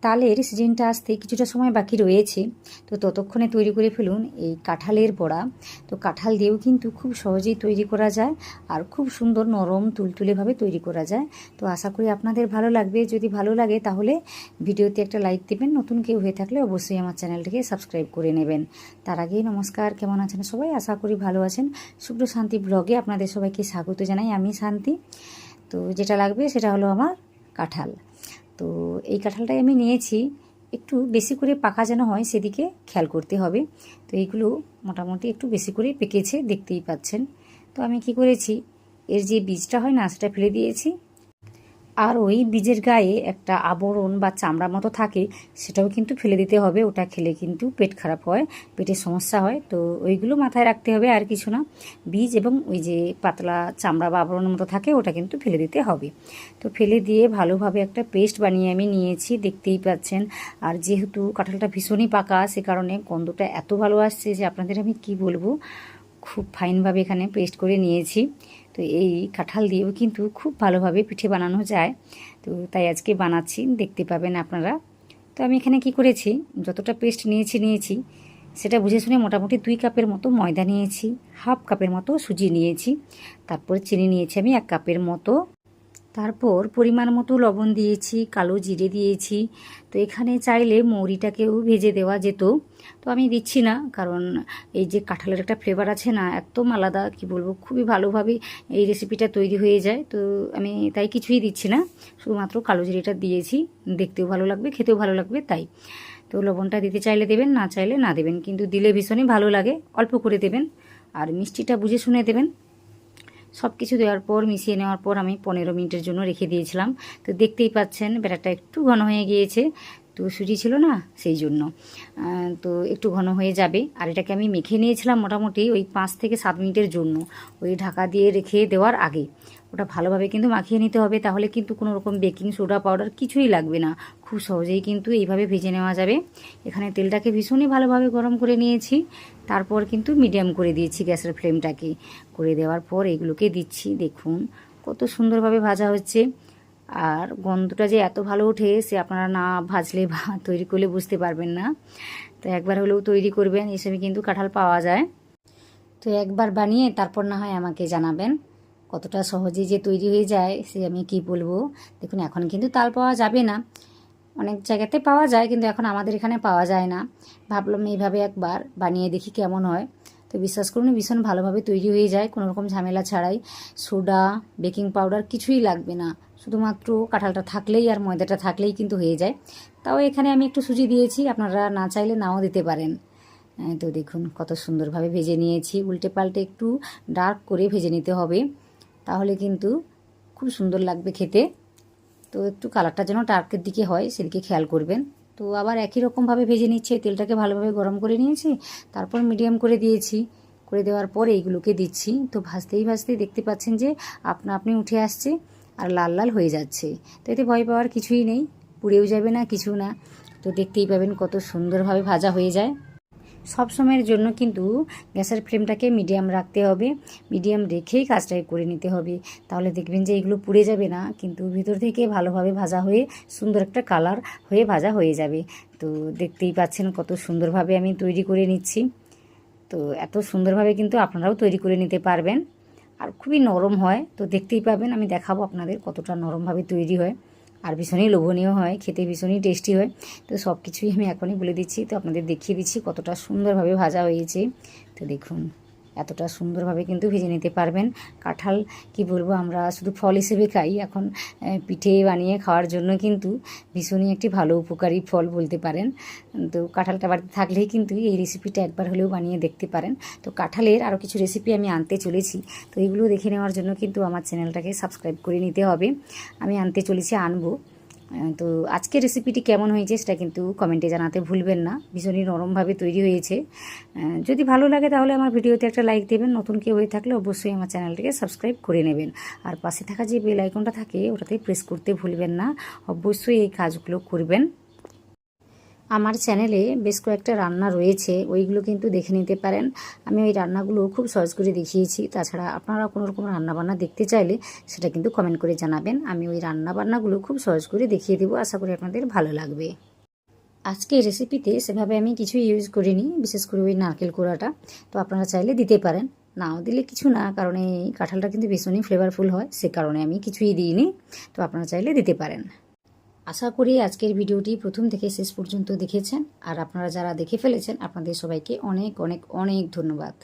তালের সিজনটা আসতে কিছুটা সময় বাকি রয়েছে, তো ততক্ষণে তৈরি করে ফেলুন এই কাঁঠালের বড়া। তো কাঁঠাল দিয়েও কিন্তু খুব সহজেই তৈরি করা যায় আর খুব সুন্দর নরম তুলতুলেভাবে তৈরি করা যায়। তো আশা করি আপনাদের ভালো লাগবে। যদি ভালো লাগে তাহলে ভিডিওতে একটা লাইক দেবেন, নতুন কেউ হয়ে থাকলে অবশ্যই আমার চ্যানেলটিকে সাবস্ক্রাইব করে নেবেন। তার আগেই নমস্কার, কেমন আছেন সবাই? আশা করি ভালো আছেন। শুভ্র শান্তি ব্লগে আপনাদের সবাইকে স্বাগত জানাই, আমি শান্তি। তো যেটা লাগবে সেটা হলো আমার কাঁঠাল। তো এই কাঁঠালটাই আমি নিয়েছি, একটু বেশি করে পাকা যেন হয় সেদিকে খেয়াল করতে হবে। তো এইগুলো মোটামুটি একটু বেশি করে পেকেছে, দেখতেই পাচ্ছেন। তো আমি কি করেছি, এর যে বীজটা হয় না সেটা ফেলে দিয়েছি, আর ওই বীজের গায়ে একটা আবরণ বা চামড়া মতো থাকে, সেটাও কিন্তু ফেলে দিতে হবে। ওটা খেলে কিন্তু পেট খারাপ হয়, পেটের সমস্যা হয়। তো ওইগুলো মাথায় রাখতে হবে, আর কিছু না। বীজ এবং ওই যে পাতলা চামড়া বা আবরণের মতো থাকে ওটা কিন্তু ফেলে দিতে হবে। তো ফেলে দিয়ে ভালোভাবে একটা পেস্ট বানিয়ে আমি নিয়েছি, দেখতেই পাচ্ছেন। আর যেহেতু কাঁঠালটা ভীষণই পাকা, সে কারণে গন্ধটা এত ভালো আসছে যে আপনাদের আমি কি বলবো, খুব ফাইনভাবে এখানে পেস্ট করে নিয়েছি। তো এই কাঁঠাল দিয়েও কিন্তু খুব ভালোভাবে পিঠে বানানো যায়। তো তাই আজকে বানাচ্ছি, দেখতে পাবেন আপনারা। তো আমি এখানে কি করেছি, যতটা পেস্ট নিয়েছি সেটা বুঝে শুনে মোটামুটি 2 কাপের মতো ময়দা নিয়েছি, হাফ কাপের মতো সুজি নিয়েছি, তারপর চিনি নিয়েছি আমি 1 কাপের মতো, তারপর পরিমাণ মতো লবণ দিয়েছি, কালো জিরে দিয়েছি। তো এখানে চাইলে মৌরিটাকেও ভেজে দেওয়া যেত, তো আমি দিচ্ছি না, কারণ এই যে কাঁঠালের একটা ফ্লেভার আছে না, একদম আলাদা, কি বলবো, খুবই ভালোভাবে এই রেসিপিটা তৈরি হয়ে যায়। তো আমি তাই কিছুই দিচ্ছি না, শুধুমাত্র কালো জিরেটা দিয়েছি। দেখতেও ভালো লাগবে, খেতেও ভালো লাগবে তাই। তো লবণটা দিতে চাইলে দেবেন, না চাইলে না দেবেন, কিন্তু দিলে ভীষণই ভালো লাগে। অল্প করে দেবেন আর মিষ্টিটা বুঝে শুনে দেবেন। সব কিছু দেওয়ার পর মিশিয়ে নেওয়ার পর আমি 15 মিনিটের জন্য রেখে দিয়েছিলাম। তো দেখতেই পাচ্ছেন ব্যাটারটা একটু ঘন হয়ে গিয়েছে, তো সুজি ছিল না সেই জন্য। তো একটু ঘন হয়ে যাবে। আর এটাকে আমি মেখে নিয়েছিলাম মোটামুটি ওই 5 থেকে 7 মিনিটের জন্য, ওই ঢাকা দিয়ে রেখে দেওয়ার আগে। ওটা ভালোভাবে কিন্তু মাখিয়ে নিতে হবে, তাহলে কিন্তু কোনো রকম বেকিং সোডা পাউডার কিছুই লাগবে না, খুব সহজেই কিন্তু এইভাবে ভেজে নেওয়া যাবে। এখানে তেলটাকে ভীষণই ভালোভাবে গরম করে নিয়েছি, তারপর কিন্তু মিডিয়াম করে দিয়েছি গ্যাসের ফ্লেমটাকে। করে দেওয়ার পর এগুলোকে দিচ্ছি, দেখুন কত সুন্দরভাবে ভাজা হচ্ছে। আর গন্ধটা যে এত ভালো ওঠে সে আপনারা না ভাজলে বা তৈরি করলে বুঝতে পারবেন না। তো একবার হলেও তৈরি করবেন, এসবে কিন্তু কাঁঠাল পাওয়া যায়। তো একবার বানিয়ে তারপর না হয় আমাকে জানাবেন কতটা সহজেই যে তৈরি হয়ে যায়, সে আমি কি বলবো। দেখুন এখন কিন্তু তাল পাওয়া যাবে না, অনেক জায়গাতে পাওয়া যায় কিন্তু এখন আমাদের এখানে পাওয়া যায় না। ভাবলাম এইভাবে একবার বানিয়ে দেখি কেমন হয়। তো বিশ্বাস করুন ভীষণ ভালোভাবে তৈরি হয়ে যায়, কোনো রকম ঝামেলা ছাড়াই। সোডা, বেকিং পাউডার কিছুই লাগবে না, শুধুমাত্র কাঁঠালটা থাকলেই আর ময়দাটা থাকলেই কিন্তু হয়ে যায়। তাও এখানে আমি একটু সুজি দিয়েছি, আপনারা না চাইলে নাও দিতে পারেন। তো দেখুন কত সুন্দরভাবে ভেজে নিয়েছি, উল্টে পাল্টে একটু ডার্ক করে ভেজে নিতে হবে, তাহলে কিন্তু খুব সুন্দর লাগবে খেতে। তো একটু কালারটা যেন ডার্কের দিকে হয় সেদিকে খেয়াল করবেন। তো আবার একই রকমভাবে ভেজে নিচ্ছে, তেলটাকে ভালোভাবে গরম করে নিয়েছি, তারপর মিডিয়াম করে দিয়েছি। করে দেওয়ার পর এইগুলোকে দিচ্ছি। তো ভাজতেই ভাজতেই দেখতে পাচ্ছেন যে আপনা আপনি উঠে আসছে আর লাল লাল হয়ে যাচ্ছে। তো এতে ভয় পাওয়ার কিছুই নেই, পুড়েও যাবে না, কিছু না। তো দেখতেই পাবেন কত সুন্দরভাবে ভাজা হয়ে যায়। সব সময়ের জন্য কিন্তু গ্যাসের ফ্লেমটাকে মিডিয়াম রাখতে হবে, মিডিয়াম রেখেই কাজটাই করে নিতে হবে। তাহলে দেখবেন যে এগুলো পুড়ে যাবে না, কিন্তু ভিতর থেকে ভালোভাবে ভাজা হয়ে সুন্দর একটা কালার হয়ে ভাজা হয়ে যাবে। তো দেখতেই পাচ্ছেন কত সুন্দরভাবে আমি তৈরি করে নিচ্ছি। তো এত সুন্দরভাবে কিন্তু আপনারাও তৈরি করে নিতে পারবেন, আর খুবই নরম হয়। তো দেখতেই পাবেন, আমি দেখাবো আপনাদের কতটা নরমভাবে তৈরি হয়, আর ভীষণই লোভনীয় হয়, খেতে ভীষণই টেস্টি হয়। তো সব কিছুই আমি এখনই বলে দিচ্ছি, তো আপনাদের দেখিয়ে দিচ্ছি কতটা সুন্দরভাবে ভাজা হয়েছে। তো দেখুন এতটা সুন্দরভাবে কিন্তু ভেজে নিতে পারবেন। কাঁঠাল কি বলবো, আমরা শুধু ফল হিসেবে খাই, এখন পিঠে বানিয়ে খাওয়ার জন্য কিন্তু ভীষণই একটি ভালো উপকারী ফল বলতে পারেন। তো কাঁঠালটা বাড়িতে থাকলেই কিন্তু এই রেসিপিটা একবার হলেও বানিয়ে দেখতে পারেন। তো কাঁঠালের আরও কিছু রেসিপি আমি আনতে চলেছি, তো এগুলো দেখে নেওয়ার জন্য কিন্তু আমার চ্যানেলটাকে সাবস্ক্রাইব করে নিতে হবে। আমি আনতে চলেছি, আনবো। তো আজকের রেসিপিটি কেমন হয়েছে সেটা কিন্তু কমেন্টে জানাতে ভুলবেন না। ভীষণই নরমভাবে তৈরি হয়েছে। যদি ভালো লাগে তাহলে আমার ভিডিওতে একটা লাইক দেবেন, নতুন কেউ হয়ে থাকলে অবশ্যই আমার চ্যানেলটিকে সাবস্ক্রাইব করে নেবেন। আর পাশে থাকা যে বেল আইকনটা থাকে ওটাতে প্রেস করতে ভুলবেন না, অবশ্যই এই কাজগুলো করবেন। আমার চ্যানেলে বেশ কয়েকটা রান্না রয়েছে, ওইগুলো কিন্তু দেখে নিতে পারেন। আমি ওই রান্নাগুলো খুব সহজ করে দেখিয়েছি। তাছাড়া আপনারা কোনো রকম রান্নাবান্না দেখতে চাইলে সেটা কিন্তু কমেন্ট করে জানাবেন, আমি ওই রান্নাবান্নাগুলো খুব সহজ করে দেখিয়ে দেবো। আশা করি আপনাদের ভালো লাগবে। আজকে রেসিপিতে সেভাবে আমি কিছুই ইউজ করিনি, বিশেষ করে ওই নারকেল কোড়াটা। তো আপনারা চাইলে দিতে পারেন, নাও দিলে কিছু না, কারণ এই কাঁঠালটা কিন্তু ভীষণই ফ্লেভারফুল হয়, সে কারণে আমি কিছুই দিইনি। তো আপনারা চাইলে দিতে পারেন। আশা করি আজকের ভিডিওটি প্রথম থেকে শেষ পর্যন্ত দেখেছেন, আর আপনারা যারা দেখে ফেলেছেন আপনাদের সবাইকে অনেক অনেক অনেক ধন্যবাদ।